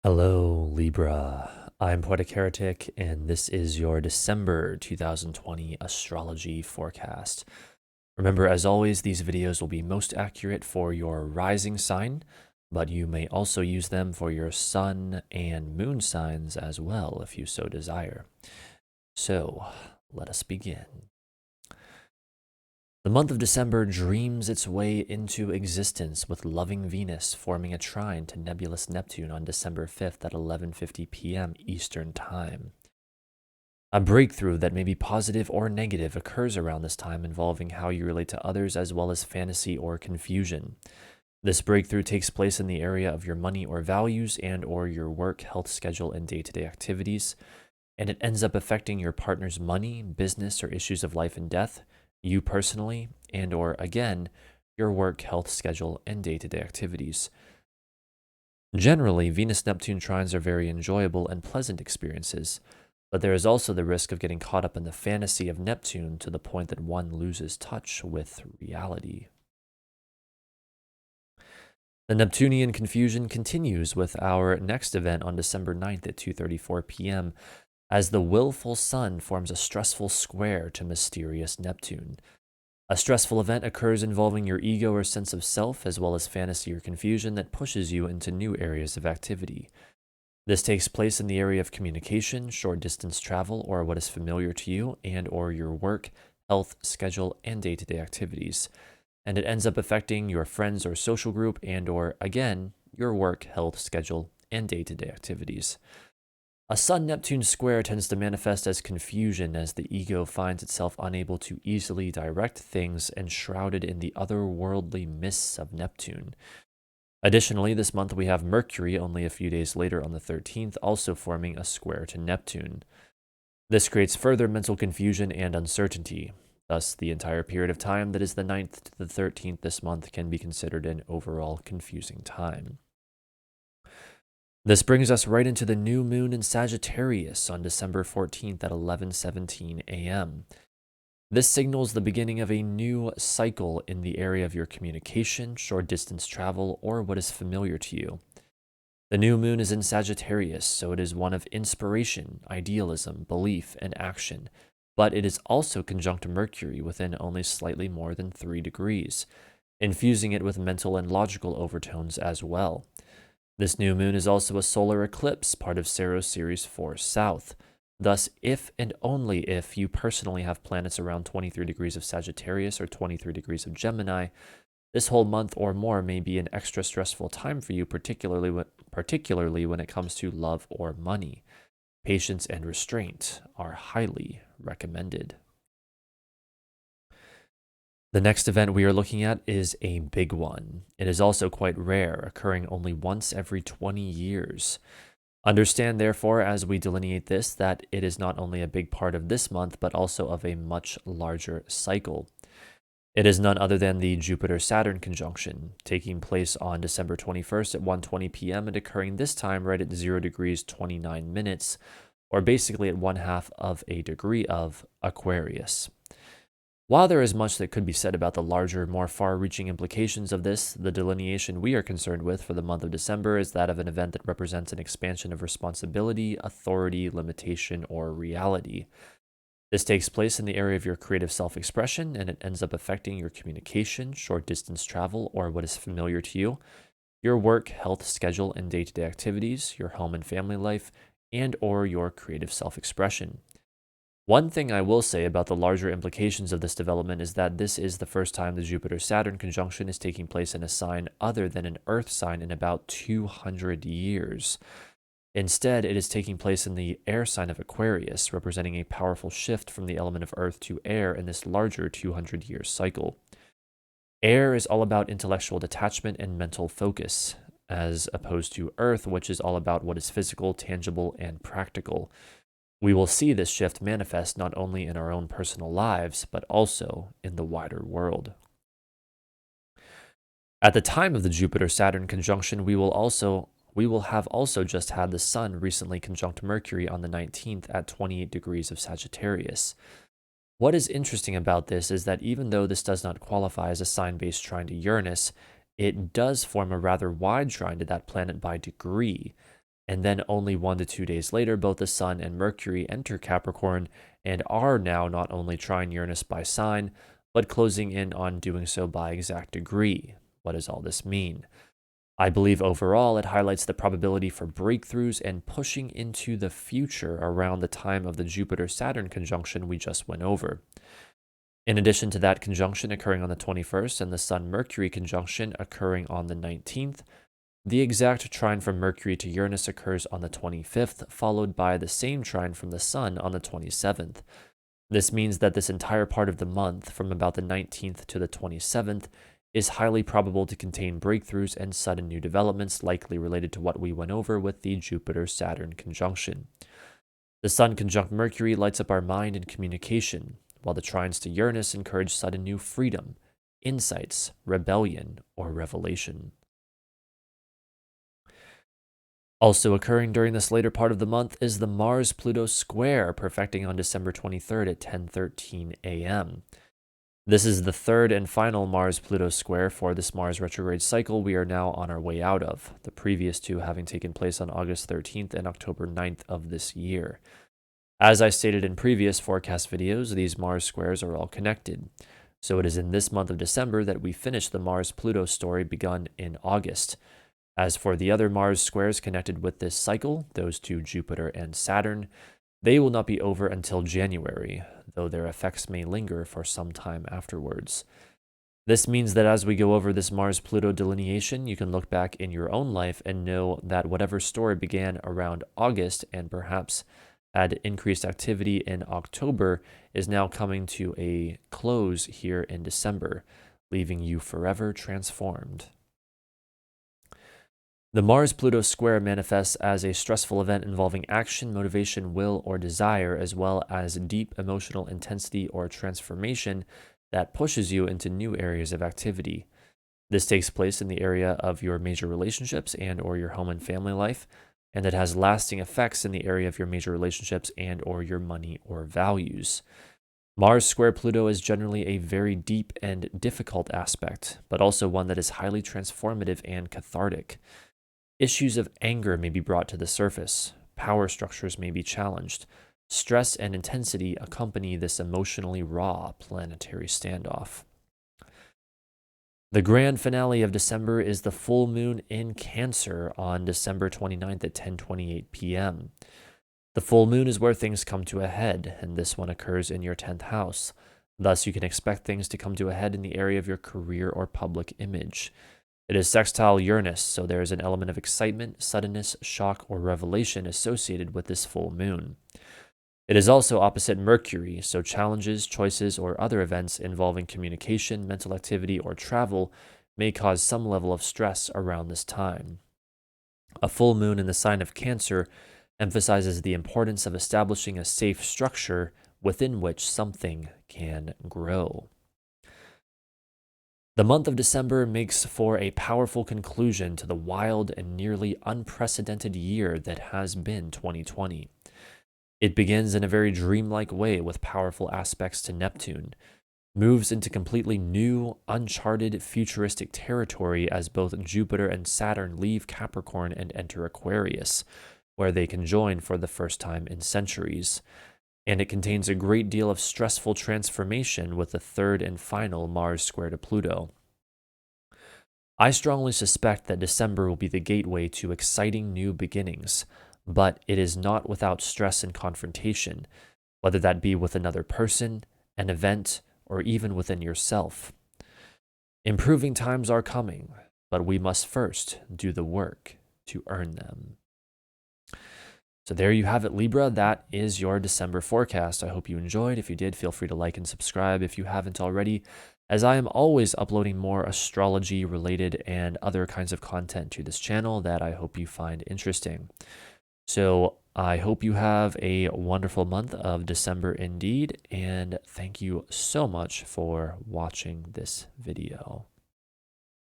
Hello, Libra. I'm Poetic Heretic, and this is your December 2020 astrology forecast. Remember, as always, these videos will be most accurate for your rising sign, but you may also use them for your sun and moon signs as well, if you so desire. So, let us begin. The month of December dreams its way into existence with loving Venus forming a trine to nebulous Neptune on December 5th at 11:50 p.m. Eastern Time. A breakthrough that may be positive or negative occurs around this time involving how you relate to others as well as fantasy or confusion. This breakthrough takes place in the area of your money or values and or your work, health schedule, and day-to-day activities, and it ends up affecting your partner's money, business, or issues of life and death, you personally, and or again, your work, health schedule, and day-to-day activities. Generally, Venus-Neptune trines are very enjoyable and pleasant experiences, but there is also the risk of getting caught up in the fantasy of Neptune to the point that one loses touch with reality. The Neptunian confusion continues with our next event on December 9th at 2:34 p.m. as the willful sun forms a stressful square to mysterious Neptune. A stressful event occurs involving your ego or sense of self, as well as fantasy or confusion that pushes you into new areas of activity. This takes place in the area of communication, short distance travel, or what is familiar to you and or your work, health, schedule, and day-to-day activities. And it ends up affecting your friends or social group and or, again, your work, health, schedule, and day-to-day activities. A Sun-Neptune square tends to manifest as confusion as the ego finds itself unable to easily direct things and shrouded in the otherworldly mists of Neptune. Additionally, this month we have Mercury only a few days later on the 13th also forming a square to Neptune. This creates further mental confusion and uncertainty. Thus, the entire period of time that is the 9th to the 13th this month can be considered an overall confusing time. This brings us right into the new moon in Sagittarius on December 14th at 11:17 a.m. This signals the beginning of a new cycle in the area of your communication, short distance travel, or what is familiar to you. The new moon is in Sagittarius, so it is one of inspiration, idealism, belief, and action, but it is also conjunct Mercury within only slightly more than 3 degrees, infusing it with mental and logical overtones as well. This new moon is also a solar eclipse, part of Saros Series 4 South. Thus, if and only if you personally have planets around 23 degrees of Sagittarius or 23 degrees of Gemini, this whole month or more may be an extra stressful time for you, particularly when it comes to love or money. Patience and restraint are highly recommended. The next event we are looking at is a big one. It is also quite rare, occurring only once every 20 years. Understand, therefore, as we delineate this, that it is not only a big part of this month, but also of a much larger cycle. It is none other than the Jupiter-Saturn conjunction, taking place on December 21st at 1:20 p.m. and occurring this time right at 0 degrees 29 minutes, or basically at 1/2 of a degree of Aquarius. While there is much that could be said about the larger, more far-reaching implications of this, the delineation we are concerned with for the month of December is that of an event that represents an expansion of responsibility, authority, limitation, or reality. This takes place in the area of your creative self-expression, and it ends up affecting your communication, short-distance travel, or what is familiar to you, your work, health, schedule, and day-to-day activities, your home and family life, and or your creative self-expression. One thing I will say about the larger implications of this development is that this is the first time the Jupiter-Saturn conjunction is taking place in a sign other than an Earth sign in about 200 years. Instead, it is taking place in the air sign of Aquarius, representing a powerful shift from the element of Earth to air in this larger 200-year cycle. Air is all about intellectual detachment and mental focus, as opposed to Earth, which is all about what is physical, tangible, and practical. We will see this shift manifest not only in our own personal lives, but also in the wider world. At the time of the Jupiter-Saturn conjunction, we will have also just had the Sun recently conjunct Mercury on the 19th at 28 degrees of Sagittarius. What is interesting about this is that even though this does not qualify as a sign-based trine to Uranus, it does form a rather wide trine to that planet by degree. And then only 1 to 2 days later, both the Sun and Mercury enter Capricorn and are now not only trine Uranus by sign, but closing in on doing so by exact degree. What does all this mean? I believe overall it highlights the probability for breakthroughs and pushing into the future around the time of the Jupiter-Saturn conjunction we just went over. In addition to that conjunction occurring on the 21st and the Sun-Mercury conjunction occurring on the 19th, the exact trine from Mercury to Uranus occurs on the 25th, followed by the same trine from the Sun on the 27th. This means that this entire part of the month, from about the 19th to the 27th, is highly probable to contain breakthroughs and sudden new developments likely related to what we went over with the Jupiter-Saturn conjunction. The Sun conjunct Mercury lights up our mind and communication, while the trines to Uranus encourage sudden new freedom, insights, rebellion, or revelation. Also occurring during this later part of the month is the Mars-Pluto square, perfecting on December 23rd at 10:13 a.m. This is the third and final Mars-Pluto square for this Mars retrograde cycle we are now on our way out of, the previous two having taken place on August 13th and October 9th of this year. As I stated in previous forecast videos, these Mars squares are all connected. So it is in this month of December that we finish the Mars-Pluto story begun in August. As for the other Mars squares connected with this cycle, those two Jupiter and Saturn, they will not be over until January, though their effects may linger for some time afterwards. This means that as we go over this Mars-Pluto delineation, you can look back in your own life and know that whatever story began around August and perhaps had increased activity in October is now coming to a close here in December, leaving you forever transformed. The Mars-Pluto square manifests as a stressful event involving action, motivation, will, or desire, as well as deep emotional intensity or transformation that pushes you into new areas of activity. This takes place in the area of your major relationships and or your home and family life, and it has lasting effects in the area of your major relationships and or your money or values. Mars square Pluto is generally a very deep and difficult aspect, but also one that is highly transformative and cathartic. Issues of anger may be brought to the surface. Power structures may be challenged. Stress and intensity accompany this emotionally raw planetary standoff. The grand finale of December is the full moon in Cancer on December 29th at 10:28 p.m. The full moon is where things come to a head, and this one occurs in your 10th house. Thus, you can expect things to come to a head in the area of your career or public image. It is sextile Uranus, so there is an element of excitement, suddenness, shock, or revelation associated with this full moon. It is also opposite Mercury, so challenges, choices, or other events involving communication, mental activity, or travel may cause some level of stress around this time. A full moon in the sign of Cancer emphasizes the importance of establishing a safe structure within which something can grow. The month of December makes for a powerful conclusion to the wild and nearly unprecedented year that has been 2020. It begins in a very dreamlike way with powerful aspects to Neptune, moves into completely new, uncharted, futuristic territory as both Jupiter and Saturn leave Capricorn and enter Aquarius, where they conjoin for the first time in centuries. And it contains a great deal of stressful transformation with the third and final Mars square to Pluto. I strongly suspect that December will be the gateway to exciting new beginnings, but it is not without stress and confrontation, whether that be with another person, an event, or even within yourself. Improving times are coming, but we must first do the work to earn them. So there you have it, Libra. That is your December forecast. I hope you enjoyed. If you did, feel free to like and subscribe if you haven't already, as I am always uploading more astrology related and other kinds of content to this channel that I hope you find interesting. So I hope you have a wonderful month of December indeed, and thank you so much for watching this video.